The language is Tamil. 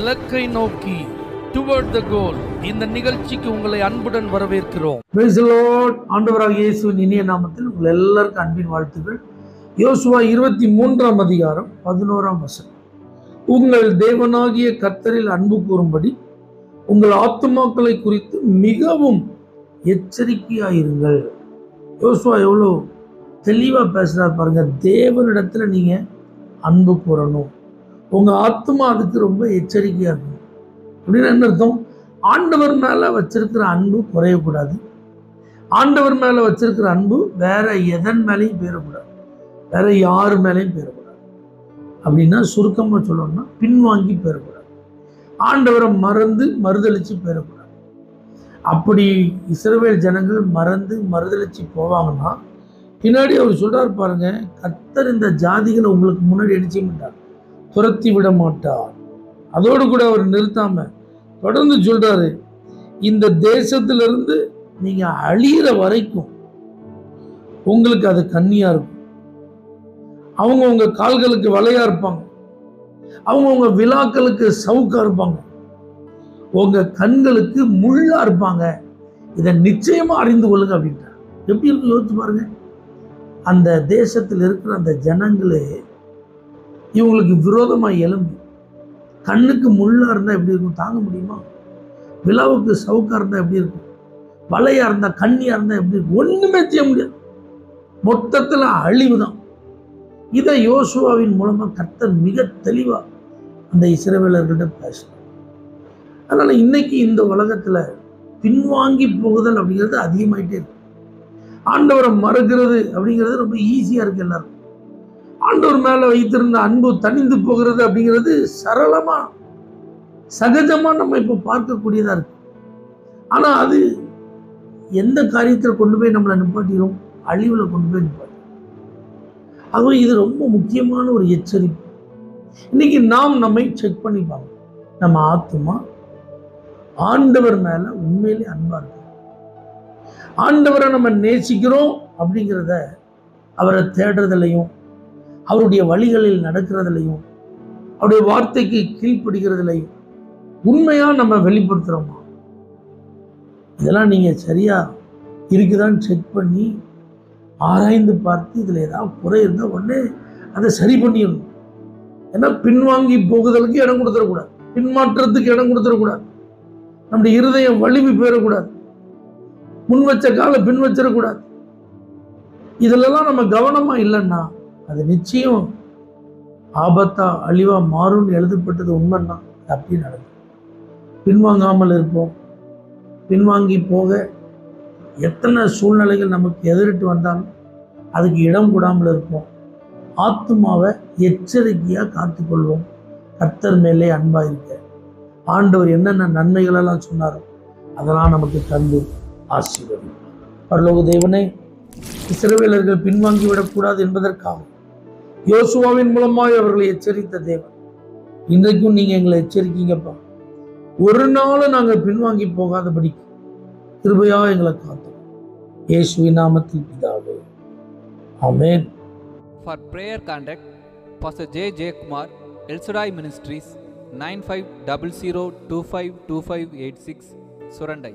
இலக்கை நோக்கி டுவர்ட் த கோல். இந்த நிகழ்ச்சிக்கு உங்களை அன்புடன் வரவேற்கிறோம். Praise the Lord. ஆண்டவராகிய இயேசுவின் இனிய நாமத்தில் உங்கள் எல்லாருக்கும் அன்பின் வாழ்த்துக்கள். யோசுவா 23ஆம் அதிகாரம் 11ஆம் வசனம். உங்கள் தேவனாகிய கர்த்தரில் அன்பு கூறும்படி உங்கள் ஆத்துமாக்களை குறித்து மிகவும் எச்சரிக்கையாயிருங்கள். யோசுவா எவ்வளோ தெளிவாக பேசுகிறார் பாருங்க. தேவனிடத்தில் நீங்கள் அன்பு கூறணும், உங்கள் ஆத்மா அதுக்கு ரொம்ப எச்சரிக்கையாக இருக்கணும். அப்படின்னு என்ன அர்த்தம்? ஆண்டவர் மேலே வச்சிருக்கிற அன்பு குறையக்கூடாது. ஆண்டவர் மேலே வச்சிருக்கிற அன்பு வேற எதன் மேலேயும் போயிடக்கூடாது, வேற யார் மேலேயும் போயிடக்கூடாது. அப்படின்னா சுருக்கமாக சொல்லணும்னா பின்வாங்கி போயிடக்கூடாது, ஆண்டவரை மறந்து மறுதளிச்சு போயிடக்கூடாது. அப்படி இஸ்ரவேல் ஜனங்கள் மறந்து மறுதளிச்சு போவாங்கன்னா பின்னாடி அவர் சொல்றாரு பாருங்க, கர்த்தர் இந்த ஜாதிகளை உங்களுக்கு முன்னாடி என்ன செய்ய மாட்டார், துரத்தி விட மாட்டார். அதோடு கூட அவர் நிறுத்தாம தொடர்ந்து சொல்றாரு, இந்த தேசத்திலிருந்து நீங்க அழியிற வரைக்கும் உங்களுக்கு அது கண்ணியா இருக்கும். அவங்க உங்க கால்களுக்கு வலையா இருப்பாங்க, அவங்க உங்க விழாக்களுக்கு சவுக்கா இருப்பாங்க, உங்க கண்களுக்கு முள்ளா இருப்பாங்க. இதை நிச்சயமா அறிந்து கொள்ளுங்க அப்படின்றார். எப்படி இருக்கு யோசிச்சு பாருங்க. அந்த தேசத்தில் இருக்கிற அந்த ஜனங்களே இவங்களுக்கு விரோதமாக எழும்பி கண்ணுக்கு முள்ளா இருந்தால் எப்படி இருக்கும், தாங்க முடியுமா? விழாவுக்கு சவுக்கா இருந்தால் எப்படி இருக்கும், வலையா இருந்தால் கண்ணியா இருந்தால் எப்படி இருக்கும்? ஒன்றுமே செய்ய முடியாது. மொத்தத்தில் அழிவு தான். இதை யோசுவாவின் மூலமாக கர்த்தர் மிக தெளிவாக அந்த இஸ்ரவேலர்கிட்ட பேசுகிறார். அதனால் இன்னைக்கு இந்த உலகத்தில் பின்வாங்கி போகுதல் அப்படிங்கிறது அதிகமாயிட்டே இருக்கு. ஆண்டவரை மறக்கிறது அப்படிங்கிறது ரொம்ப ஈஸியாக இருக்கு எல்லாரும். ஆண்டவர் மேலே வைத்திருந்த அன்பு தணிந்து போகிறது அப்படிங்கிறது சரளமாக சகஜமாக நம்ம இப்போ பார்க்கக்கூடியதாக இருக்கு. ஆனால் அது எந்த காரியத்தில் கொண்டு போய் நம்மளை நிப்பாட்டிடும், அழிவில் கொண்டு போய் நிப்பாட்டிடும். ஆகவே இது ரொம்ப முக்கியமான ஒரு எச்சரிப்பு. இன்னைக்கு நாம் நம்மை செக் பண்ணி பார்க்கணும். நம்ம ஆத்துமா ஆண்டவர் மேலே உண்மையிலே அன்பா இருக்கு, ஆண்டவரை நம்ம நேசிக்கிறோம் அப்படிங்கிறத அவரை தேடுறதுலையும் அவருடைய வழிகளில் நடக்கிறதுலையும் அவருடைய வார்த்தைக்கு கீழ்ப்படுகிறதுலையும் உண்மையா நம்ம வெளிப்படுத்துறோமா? இதெல்லாம் நீங்க சரியா இருக்குதான்னு செக் பண்ணி ஆராய்ந்து பார்த்து இதுல ஏதாவது குறை இருந்தால் உடனே அதை சரி பண்ணிடணும். ஏன்னா பின்வாங்கி போகுதலுக்கு இடம் கொடுத்துடக்கூடாது, பின்மாற்றத்துக்கு இடம் கொடுத்துடக்கூடாது, நம்முடைய இருதயம் வலிமை பெறக்கூடாது, முன் வச்ச காலை பின் வச்சிடக்கூடாது. இதுலலாம் நம்ம கவனமா இல்லைன்னா அது நிச்சயம் ஆபத்தா அழிவா மாறும்னு எழுதப்பட்டது உண்மைன்னா அப்படி நடக்கும். பின்வாங்காமல் இருப்போம். பின்வாங்கி போக எத்தனை சூழ்நிலைகள் நமக்கு எதிரிட்டு வந்தாலும் அதுக்கு இடம் கூடாமல் இருப்போம். ஆத்துமாவை எச்சரிக்கையாக காத்துக்கொள்வோம். கர்த்தர் மேலே அன்பா இருக்க ஆண்டவர் என்னென்ன நன்மைகளெல்லாம் சொன்னாரோ அதெல்லாம் நமக்கு தந்து ஆசீர்வதி. பரலோக தேவனே, இஸ்ரவேலர்கள் பின்வாங்கி விடக்கூடாது என்பதற்காக யோசுவாவின் மூலமாய் அவர்களை எச்சரித்த தேவன், இன்றைக்கும் நீங்க எங்களை எச்சரிக்கீங்கப்பா. ஒரு நாளும் நாங்கள் பின்வாங்கி போகாதபடி கிருபையா எங்களை காத்து இயேசுவின் நாமத்தில் பிதாவே, ஆமென். For prayer contact Pastor J. J. Kumar, El Shaddai Ministries, 9500252586, Surandai.